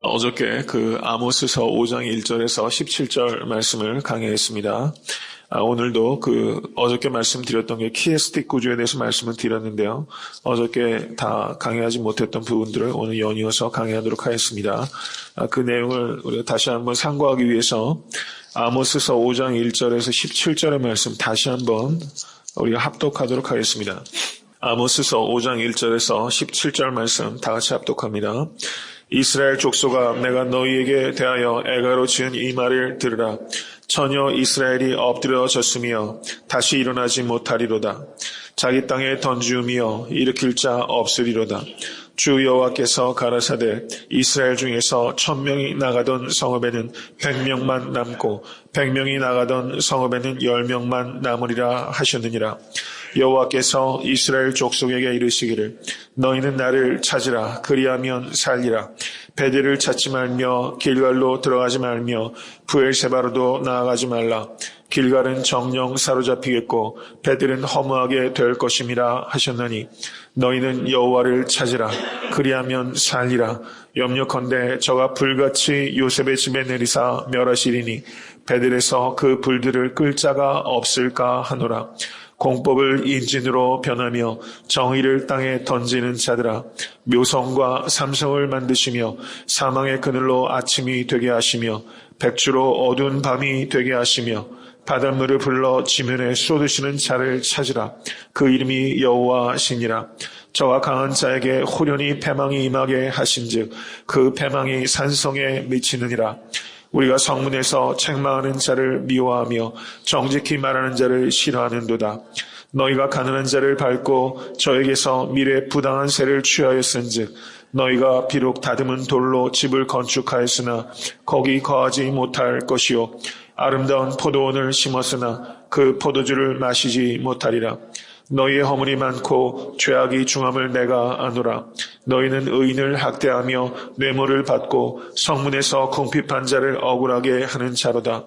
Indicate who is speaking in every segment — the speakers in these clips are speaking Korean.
Speaker 1: 어저께 그 아모스서 5장 1절에서 17절 말씀을 강의했습니다. 오늘도 어저께 말씀드렸던 게 키에스틱 구조에 대해서 말씀을 드렸는데요. 어저께 다 강의하지 못했던 부분들을 오늘 연이어서 강의하도록 하겠습니다. 그 내용을 우리가 다시 한번 상고하기 위해서 아모스서 5장 1절에서 17절의 말씀 다시 한번 우리가 합독하도록 하겠습니다. 아모스서 5장 1절에서 17절 말씀 다 같이 합독합니다. 이스라엘 족속아, 내가 너희에게 대하여 애가로 지은 이 말을 들으라. 전혀 이스라엘이 엎드려졌으며 다시 일어나지 못하리로다. 자기 땅에 던지우며 일으킬 자 없으리로다. 주 여호와께서 가라사대 이스라엘 중에서 1000명이 나가던 성읍에는 100명만 남고 100명이 나가던 성읍에는 10명만 남으리라 하셨느니라. 여호와께서 이스라엘 족속에게 이르시기를 너희는 나를 찾으라. 그리하면 살리라. 베델을 찾지 말며 길갈로 들어가지 말며 브엘세바로도 나아가지 말라. 길갈은 정령 사로잡히겠고 베델은 허무하게 될 것임이라 하셨나니 너희는 여호와를 찾으라. 그리하면 살리라. 염려컨대 저가 불같이 요셉의 집에 내리사 멸하시리니 베델에서 그 불들을 끌 자가 없을까 하노라. 공법을 인진으로 변하며 정의를 땅에 던지는 자들아, 묘성과 삼성을 만드시며 사망의 그늘로 아침이 되게 하시며 백주로 어두운 밤이 되게 하시며 바닷물을 불러 지면에 쏟으시는 자를 찾으라. 그 이름이 여호와시니라. 저와 강한 자에게 호련히 패망이 임하게 하신즉 그 패망이 산성에 미치느니라. 우리가 성문에서 책망하는 자를 미워하며 정직히 말하는 자를 싫어하는도다. 너희가 가난한 자를 밟고 저에게서 미래 부당한 세를 취하였은즉 너희가 비록 다듬은 돌로 집을 건축하였으나 거기 거하지 못할 것이요 아름다운 포도원을 심었으나 그 포도주를 마시지 못하리라. 너희의 허물이 많고 죄악이 중함을 내가 아노라. 너희는 의인을 학대하며 뇌물을 받고 성문에서 궁핍한 자를 억울하게 하는 자로다.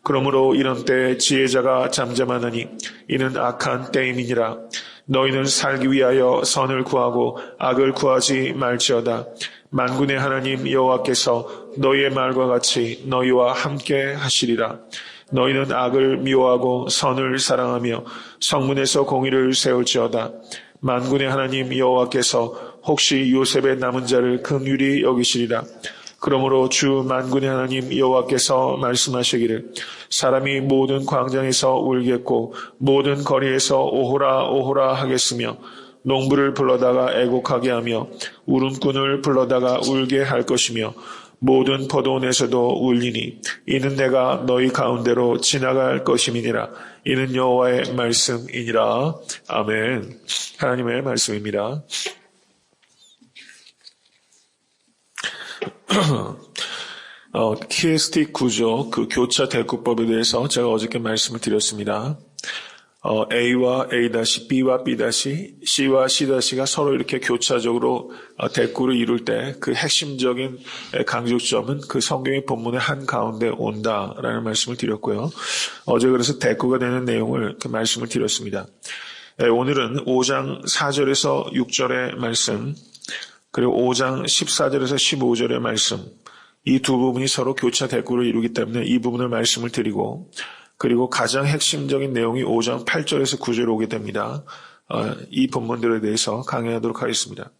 Speaker 1: 그러므로 이런 때에 지혜자가 잠잠하느니 이는 악한 때임이니라. 너희는 살기 위하여 선을 구하고 악을 구하지 말지어다. 만군의 하나님 여호와께서 너희의 말과 같이 너희와 함께 하시리라. 너희는 악을 미워하고 선을 사랑하며 성문에서 공의를 세울지어다. 만군의 하나님 여호와께서 혹시 요셉의 남은 자를 긍휼히 여기시리라. 그러므로 주 만군의 하나님 여호와께서 말씀하시기를 사람이 모든 광장에서 울겠고 모든 거리에서 오호라 오호라 하겠으며 농부를 불러다가 애곡하게 하며 울음꾼을 불러다가 울게 할 것이며 모든 포도원에서도 울리니 이는 내가 너희 가운데로 지나갈 것임이니라. 이는 여호와의 말씀이니라. 아멘. 하나님의 말씀입니다. 키에스틱 구조, 그 교차 대꾸법에 대해서 제가 어저께 말씀을 드렸습니다. A와 A-, B와 B-, C와 C-가 서로 이렇게 교차적으로 대꾸를 이룰 때 그 핵심적인 강조점은 그 성경의 본문의 한가운데 온다라는 말씀을 드렸고요. 어제 그래서 대꾸가 되는 내용을 그 말씀을 드렸습니다. 오늘은 5장 4절에서 6절의 말씀, 그리고 5장 14절에서 15절의 말씀, 이 두 부분이 서로 교차 대꾸를 이루기 때문에 이 부분을 말씀을 드리고, 그리고 가장 핵심적인 내용이 5장 8절에서 9절에 오게 됩니다. 이 본문들에 대해서 강의하도록 하겠습니다.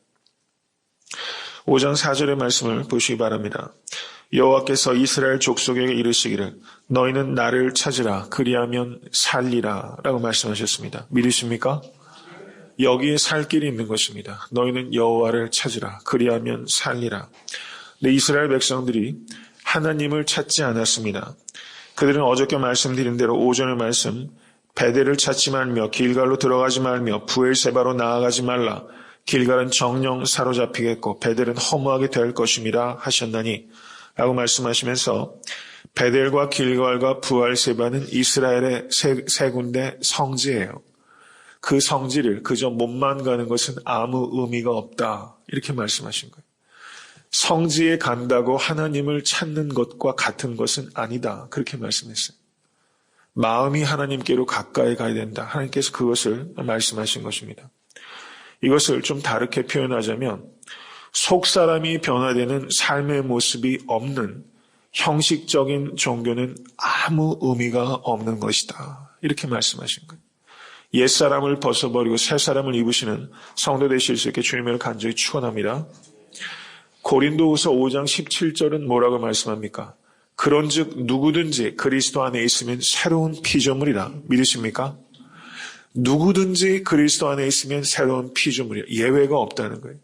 Speaker 1: 5장 4절의 말씀을 보시기 바랍니다. 여호와께서 이스라엘 족속에게 이르시기를 너희는 나를 찾으라. 그리하면 살리라 라고 말씀하셨습니다. 믿으십니까? 여기에 살 길이 있는 것입니다. 너희는 여호와를 찾으라. 그리하면 살리라. 근데 이스라엘 백성들이 하나님을 찾지 않았습니다. 그들은 어저께 말씀드린 대로 오전의 말씀, 베델을 찾지 말며 길갈로 들어가지 말며 브엘세바로 나아가지 말라. 길갈은 정령 사로잡히겠고 베델은 허무하게 될 것임이라 하셨나니 라고 말씀하시면서 베델과 길갈과 브엘세바는 이스라엘의 세 군데 성지예요. 그 성지를 그저 몸만 가는 것은 아무 의미가 없다. 이렇게 말씀하신 거예요. 성지에 간다고 하나님을 찾는 것과 같은 것은 아니다. 그렇게 말씀했어요. 마음이 하나님께로 가까이 가야 된다. 하나님께서 그것을 말씀하신 것입니다. 이것을 좀 다르게 표현하자면 속사람이 변화되는 삶의 모습이 없는 형식적인 종교는 아무 의미가 없는 것이다. 이렇게 말씀하신 거예요. 옛사람을 벗어버리고 새사람을 입으시는 성도 되실 수 있게 주님을 간절히 축원합니다. 고린도후서 5장 17절은 뭐라고 말씀합니까? 그런즉 누구든지 그리스도 안에 있으면 새로운 피조물이라. 믿으십니까? 누구든지 그리스도 안에 있으면 새로운 피조물이라. 예외가 없다는 거예요.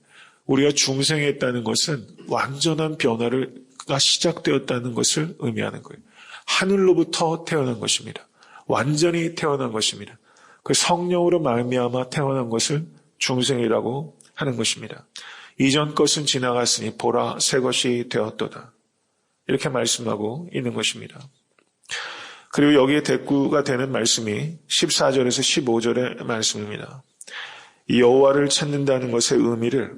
Speaker 1: 우리가 중생했다는 것은 완전한 변화가 시작되었다는 것을 의미하는 거예요. 하늘로부터 태어난 것입니다. 완전히 태어난 것입니다. 그 성령으로 말미암아 태어난 것을 중생이라고 하는 것입니다. 이전 것은 지나갔으니 보라 새 것이 되었도다. 이렇게 말씀하고 있는 것입니다. 그리고 여기에 대꾸가 되는 말씀이 14절에서 15절의 말씀입니다. 여호와를 찾는다는 것의 의미를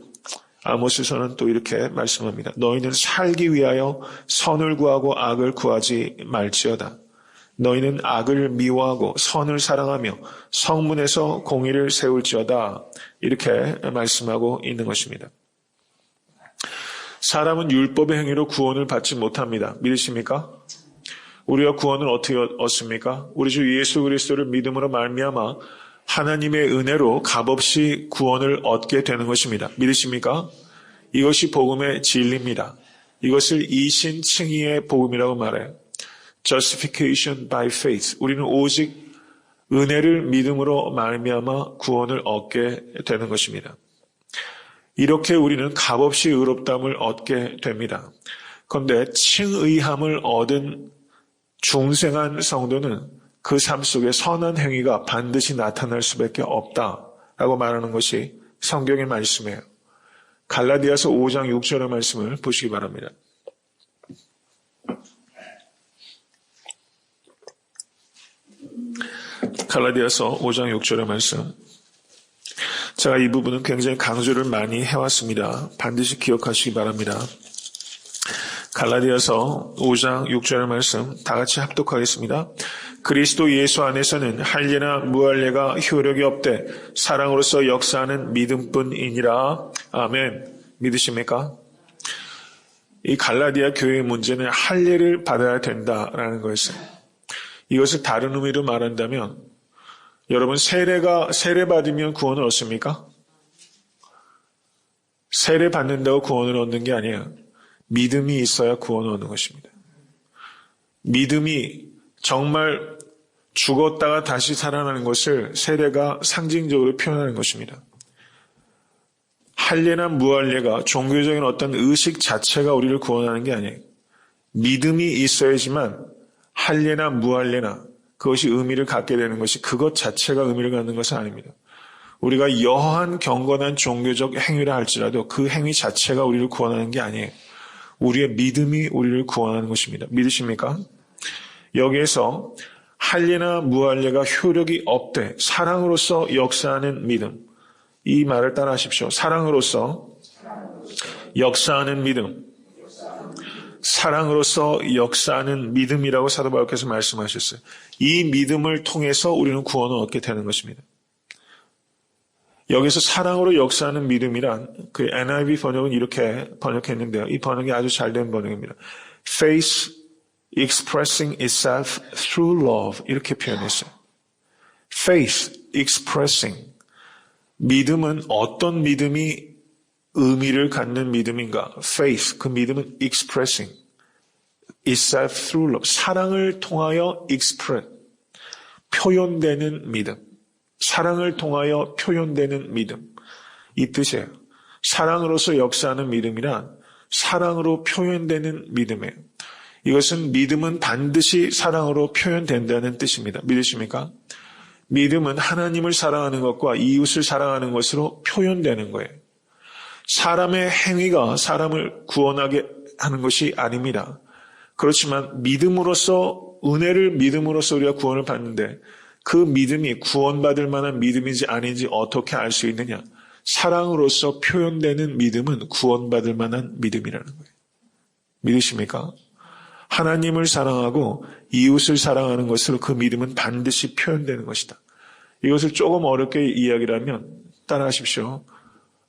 Speaker 1: 아모스서는 또 이렇게 말씀합니다. 너희는 살기 위하여 선을 구하고 악을 구하지 말지어다. 너희는 악을 미워하고 선을 사랑하며 성문에서 공의를 세울지어다. 이렇게 말씀하고 있는 것입니다. 사람은 율법의 행위로 구원을 받지 못합니다. 믿으십니까? 우리가 구원을 어떻게 얻습니까? 우리 주 예수 그리스도를 믿음으로 말미암아 하나님의 은혜로 값없이 구원을 얻게 되는 것입니다. 믿으십니까? 이것이 복음의 진리입니다. 이것을 이신칭의의 복음이라고 말해요. Justification by faith. 우리는 오직 은혜를 믿음으로 말미암아 구원을 얻게 되는 것입니다. 이렇게 우리는 값없이 의롭다함을 얻게 됩니다. 그런데 칭의함을 얻은 중생한 성도는 그 삶 속에 선한 행위가 반드시 나타날 수밖에 없다라고 말하는 것이 성경의 말씀이에요. 갈라디아서 5장 6절의 말씀을 보시기 바랍니다. 갈라디아서 5장 6절의 말씀. 제가 이 부분은 굉장히 강조를 많이 해왔습니다. 반드시 기억하시기 바랍니다. 갈라디아서 5장 6절의 말씀 다 같이 합독하겠습니다. 그리스도 예수 안에서는 할례나 무할례가 효력이 없되 사랑으로서 역사하는 믿음뿐이니라. 아멘. 믿으십니까? 이 갈라디아 교회의 문제는 할례를 받아야 된다라는 거였어요. 이것을 다른 의미로 말한다면 여러분 세례 받으면 구원을 얻습니까? 세례 받는다고 구원을 얻는 게 아니에요. 믿음이 있어야 구원을 얻는 것입니다. 믿음이 정말 죽었다가 다시 살아나는 것을 세례가 상징적으로 표현하는 것입니다. 할례나 무할례가 종교적인 어떤 의식 자체가 우리를 구원하는 게 아니에요. 믿음이 있어야지만 할례나 무할례나 그것이 의미를 갖게 되는 것이 그것 자체가 의미를 갖는 것은 아닙니다. 우리가 여한 경건한 종교적 행위라 할지라도 그 행위 자체가 우리를 구원하는 게 아니에요. 우리의 믿음이 우리를 구원하는 것입니다. 믿으십니까? 여기에서 할례나 무할례가 효력이 없되 사랑으로서 역사하는 믿음. 이 말을 따라 하십시오. 사랑으로서 역사하는 믿음. 사랑으로서 역사하는 믿음이라고 사도 바울께서 말씀하셨어요. 이 믿음을 통해서 우리는 구원을 얻게 되는 것입니다. 여기서 사랑으로 역사하는 믿음이란 그 NIV 번역은 이렇게 번역했는데요. 이 번역이 아주 잘된 번역입니다. Faith expressing itself through love 이렇게 표현했어요. Faith expressing 믿음은 어떤 믿음이 의미를 갖는 믿음인가? Faith, 그 믿음은 expressing itself through love. 사랑을 통하여 express, 표현되는 믿음. 사랑을 통하여 표현되는 믿음. 이 뜻이에요. 사랑으로서 역사하는 믿음이란 사랑으로 표현되는 믿음이에요. 이것은 믿음은 반드시 사랑으로 표현된다는 뜻입니다. 믿으십니까? 믿음은 하나님을 사랑하는 것과 이웃을 사랑하는 것으로 표현되는 거예요. 사람의 행위가 사람을 구원하게 하는 것이 아닙니다. 그렇지만 믿음으로써 은혜를 믿음으로써 우리가 구원을 받는데 그 믿음이 구원받을 만한 믿음인지 아닌지 어떻게 알 수 있느냐? 사랑으로서 표현되는 믿음은 구원받을 만한 믿음이라는 거예요. 믿으십니까? 하나님을 사랑하고 이웃을 사랑하는 것으로 그 믿음은 반드시 표현되는 것이다. 이것을 조금 어렵게 이야기를 하면 따라하십시오.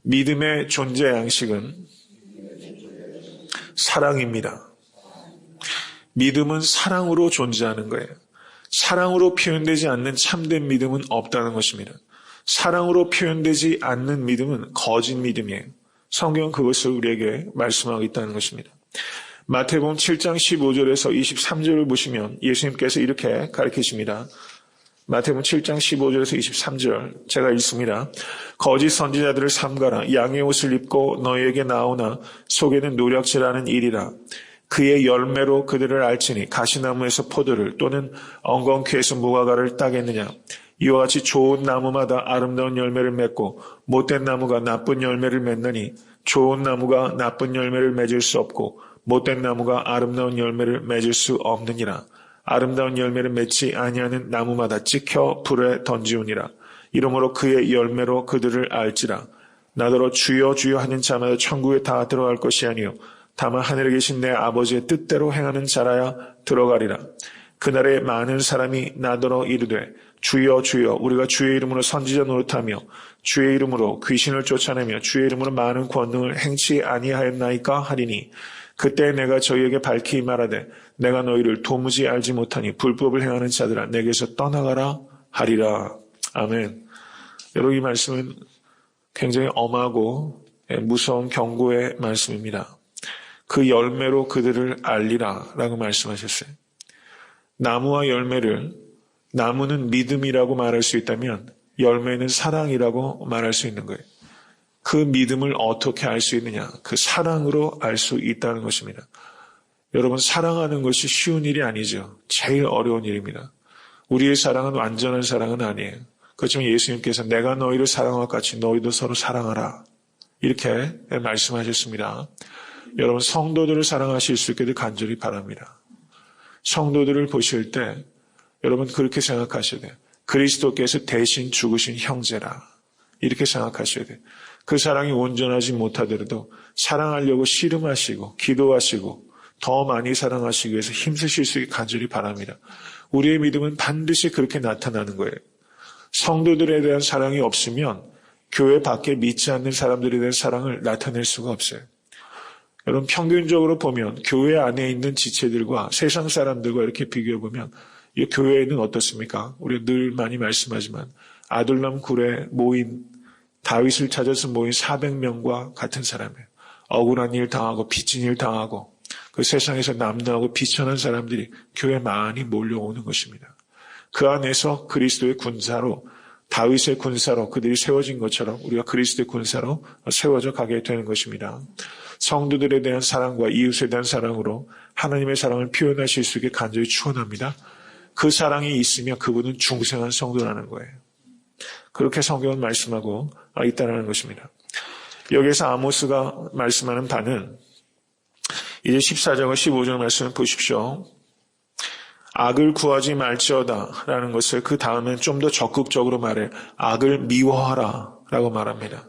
Speaker 1: 믿음의 존재 양식은 사랑입니다. 믿음은 사랑으로 존재하는 거예요. 사랑으로 표현되지 않는 참된 믿음은 없다는 것입니다. 사랑으로 표현되지 않는 믿음은 거짓 믿음이에요. 성경은 그것을 우리에게 말씀하고 있다는 것입니다. 마태복음 7장 15절에서 23절을 보시면 예수님께서 이렇게 가르치십니다. 마태복음 7장 15절에서 23절 제가 읽습니다. 거짓 선지자들을 삼가라. 양의 옷을 입고 너희에게 나오나 속에는 노략질하는 일이라. 그의 열매로 그들을 알지니 가시나무에서 포도를 또는 엉겅퀴에서 무화과를 따겠느냐. 이와 같이 좋은 나무마다 아름다운 열매를 맺고 못된 나무가 나쁜 열매를 맺느니 좋은 나무가 나쁜 열매를 맺을 수 없고 못된 나무가 아름다운 열매를 맺을 수 없느니라. 아름다운 열매를 맺지 아니하는 나무마다 찍혀 불에 던지우니라. 이러므로 그의 열매로 그들을 알지라. 나더러 주여 주여 하는 자마다 천국에 다 들어갈 것이 아니요 다만 하늘에 계신 내 아버지의 뜻대로 행하는 자라야 들어가리라. 그날에 많은 사람이 나더러 이르되 주여 주여 우리가 주의 이름으로 선지자 노릇하며 주의 이름으로 귀신을 쫓아내며 주의 이름으로 많은 권능을 행치 아니하였나이까 하리니 그때 내가 저희에게 밝히 말하되 내가 너희를 도무지 알지 못하니 불법을 행하는 자들아 내게서 떠나가라 하리라. 아멘. 여러분 이 말씀은 굉장히 엄하고 무서운 경고의 말씀입니다. 그 열매로 그들을 알리라 라고 말씀하셨어요. 나무와 열매를 나무는 믿음이라고 말할 수 있다면 열매는 사랑이라고 말할 수 있는 거예요. 그 믿음을 어떻게 알 수 있느냐? 그 사랑으로 알 수 있다는 것입니다. 여러분 사랑하는 것이 쉬운 일이 아니죠. 제일 어려운 일입니다. 우리의 사랑은 완전한 사랑은 아니에요. 그렇지만 예수님께서 내가 너희를 사랑할 같이 너희도 서로 사랑하라 이렇게 말씀하셨습니다. 여러분 성도들을 사랑하실 수 있기를 간절히 바랍니다. 성도들을 보실 때 여러분 그렇게 생각하셔야 돼요. 그리스도께서 대신 죽으신 형제라 이렇게 생각하셔야 돼요. 그 사랑이 온전하지 못하더라도 사랑하려고 씨름하시고 기도하시고 더 많이 사랑하시기 위해서 힘쓰실 수 있게 간절히 바랍니다. 우리의 믿음은 반드시 그렇게 나타나는 거예요. 성도들에 대한 사랑이 없으면 교회 밖에 믿지 않는 사람들에 대한 사랑을 나타낼 수가 없어요. 여러분 평균적으로 보면 교회 안에 있는 지체들과 세상 사람들과 이렇게 비교해보면 이 교회에는 어떻습니까? 우리가 늘 많이 말씀하지만 아둘람 굴에 모인 다윗을 찾아서 모인 400명과 같은 사람이에요. 억울한 일 당하고 빚진 일 당하고 그 세상에서 남나하고 비천한 사람들이 교회에 많이 몰려오는 것입니다. 그 안에서 그리스도의 군사로 다윗의 군사로 그들이 세워진 것처럼 우리가 그리스도의 군사로 세워져 가게 되는 것입니다. 성도들에 대한 사랑과 이웃에 대한 사랑으로 하나님의 사랑을 표현하실 수 있게 간절히 축원합니다. 그 사랑이 있으면 그분은 중생한 성도라는 거예요. 그렇게 성경은 말씀하고 있다는 것입니다. 여기에서 아모스가 말씀하는 바는 이제 14절과 15절 말씀을 보십시오. 악을 구하지 말지어다 라는 것을 그 다음엔 좀 더 적극적으로 말해 악을 미워하라 라고 말합니다.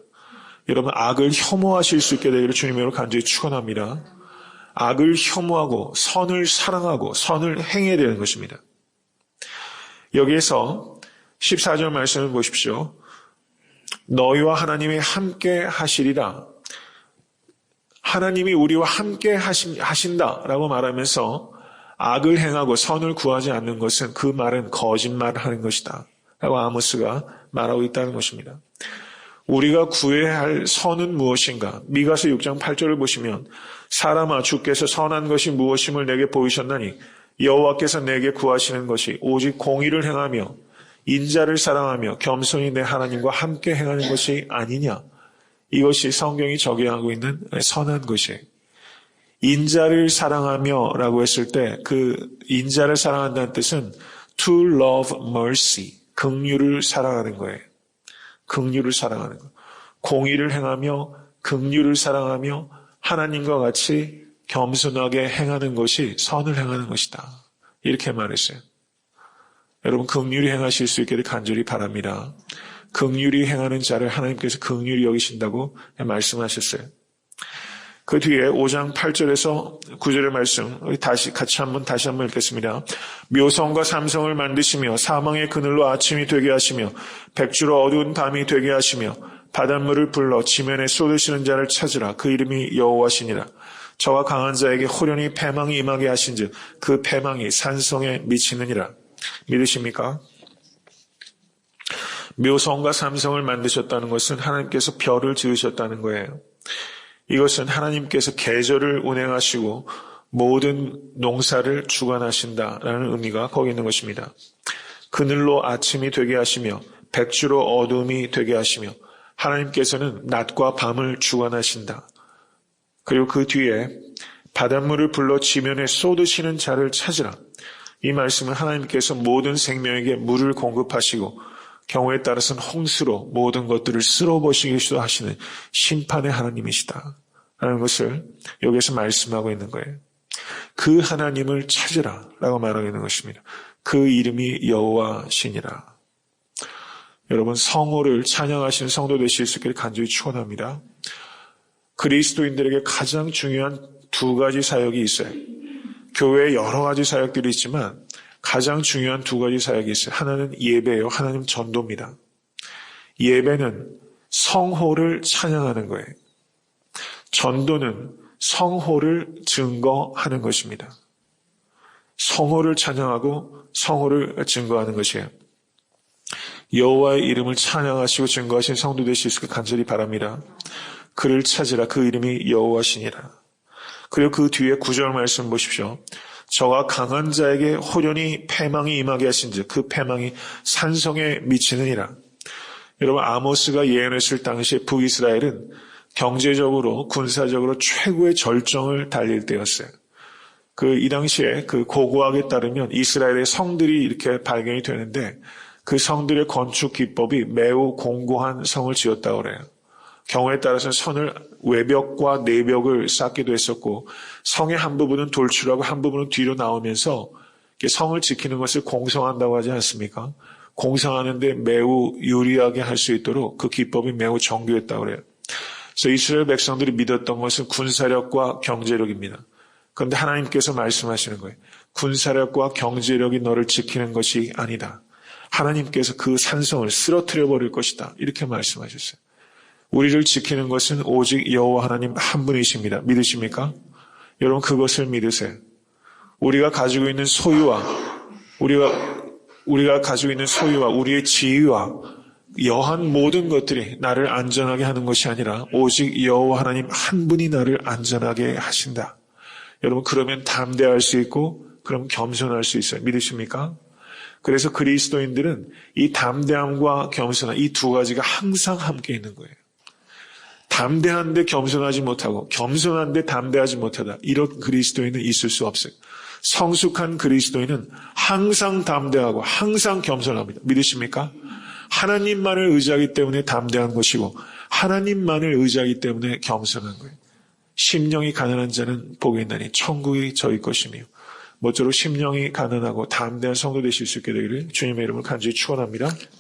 Speaker 1: 여러분 악을 혐오하실 수 있게 되기를 주님으로 간절히 축원합니다. 악을 혐오하고 선을 사랑하고 선을 행해야 되는 것입니다. 여기에서 14절 말씀을 보십시오. 너희와 하나님이 함께 하시리라. 하나님이 우리와 함께 하신다라고 말하면서 악을 행하고 선을 구하지 않는 것은 그 말은 거짓말하는 것이다 라고 아모스가 말하고 있다는 것입니다. 우리가 구해야 할 선은 무엇인가? 미가서 6장 8절을 보시면 사람아 주께서 선한 것이 무엇임을 내게 보이셨나니 여호와께서 내게 구하시는 것이 오직 공의를 행하며 인자를 사랑하며 겸손히 내 하나님과 함께 행하는 것이 아니냐. 이것이 성경이 적용하고 있는 선한 것이에요. 인자를 사랑하며 라고 했을 때 그 인자를 사랑한다는 뜻은 to love mercy, 긍휼을 사랑하는 거예요. 긍휼을 사랑하는 것. 공의를 행하며 긍휼을 사랑하며 하나님과 같이 겸손하게 행하는 것이 선을 행하는 것이다. 이렇게 말했어요. 여러분 긍휼히 행하실 수 있기를 간절히 바랍니다. 긍휼히 행하는 자를 하나님께서 긍휼히 여기신다고 말씀하셨어요. 그 뒤에 5장 8절에서 9절의 말씀 다시 한번 읽겠습니다. 묘성과 삼성을 만드시며 사망의 그늘로 아침이 되게 하시며 백주로 어두운 밤이 되게 하시며 바닷물을 불러 지면에 쏟으시는 자를 찾으라. 그 이름이 여호와시니라. 저와 강한 자에게 호련히 패망이 임하게 하신즉 그 패망이 산성에 미치느니라. 믿으십니까? 묘성과 삼성을 만드셨다는 것은 하나님께서 별을 지으셨다는 거예요. 이것은 하나님께서 계절을 운행하시고 모든 농사를 주관하신다라는 의미가 거기 있는 것입니다. 그늘로 아침이 되게 하시며 백주로 어둠이 되게 하시며 하나님께서는 낮과 밤을 주관하신다. 그리고 그 뒤에 바닷물을 불러 지면에 쏟으시는 자를 찾으라. 이 말씀은 하나님께서 모든 생명에게 물을 공급하시고 경우에 따라서는 홍수로 모든 것들을 쓸어버리시기도 하시는 심판의 하나님이시다 라는 것을 여기에서 말씀하고 있는 거예요. 그 하나님을 찾으라 라고 말하고 있는 것입니다. 그 이름이 여호와시니라. 여러분, 성호를 찬양하시는 성도 되실 수 있기를 간절히 축원합니다. 그리스도인들에게 가장 중요한 두 가지 사역이 있어요. 교회에 여러 가지 사역들이 있지만 가장 중요한 두 가지 사역이 있어요. 하나는 예배예요. 하나는 전도입니다. 예배는 성호를 찬양하는 거예요. 전도는 성호를 증거하는 것입니다. 성호를 찬양하고 성호를 증거하는 것이에요. 여호와의 이름을 찬양하시고 증거하신 성도 되실 수 있기를 간절히 바랍니다. 그를 찾으라. 그 이름이 여호와시니라. 그리고 그 뒤에 9절 말씀 보십시오. 저와 강한 자에게 호련히 패망이 임하게 하신즉 그 패망이 산성에 미치느니라. 여러분, 아모스가 예언했을 당시에 북이스라엘은 경제적으로 군사적으로 최고의 절정을 달릴 때였어요. 이 당시에 그 고고학에 따르면 이스라엘의 성들이 이렇게 발견이 되는데 그 성들의 건축 기법이 매우 공고한 성을 지었다고 그래요. 경우에 따라서는 선을 외벽과 내벽을 쌓기도 했었고 성의 한 부분은 돌출하고 한 부분은 뒤로 나오면서 성을 지키는 것을 공성한다고 하지 않습니까? 공성하는데 매우 유리하게 할 수 있도록 그 기법이 매우 정교했다고 그래요. 그래서 이스라엘 백성들이 믿었던 것은 군사력과 경제력입니다. 그런데 하나님께서 말씀하시는 거예요. 군사력과 경제력이 너를 지키는 것이 아니다. 하나님께서 그 산성을 쓰러뜨려 버릴 것이다. 이렇게 말씀하셨어요. 우리를 지키는 것은 오직 여호와 하나님 한 분이십니다. 믿으십니까? 여러분, 그것을 믿으세요. 우리가 가지고 있는 소유와 우리가 가지고 있는 소유와 우리의 지위와 여한 모든 것들이 나를 안전하게 하는 것이 아니라 오직 여호와 하나님 한 분이 나를 안전하게 하신다. 여러분, 그러면 담대할 수 있고 그럼 겸손할 수 있어요. 믿으십니까? 그래서 그리스도인들은 이 담대함과 겸손함, 이 두 가지가 항상 함께 있는 거예요. 담대한데 겸손하지 못하고 겸손한데 담대하지 못하다. 이런 그리스도인은 있을 수 없어요. 성숙한 그리스도인은 항상 담대하고 항상 겸손합니다. 믿으십니까? 하나님만을 의지하기 때문에 담대한 것이고 하나님만을 의지하기 때문에 겸손한 거예요. 심령이 가난한 자는 복이 있나니 천국이 저희 것이며 모쪼록 심령이 가난하고 담대한 성도 되실 수 있게 되기를 주님의 이름으로 간절히 축원합니다.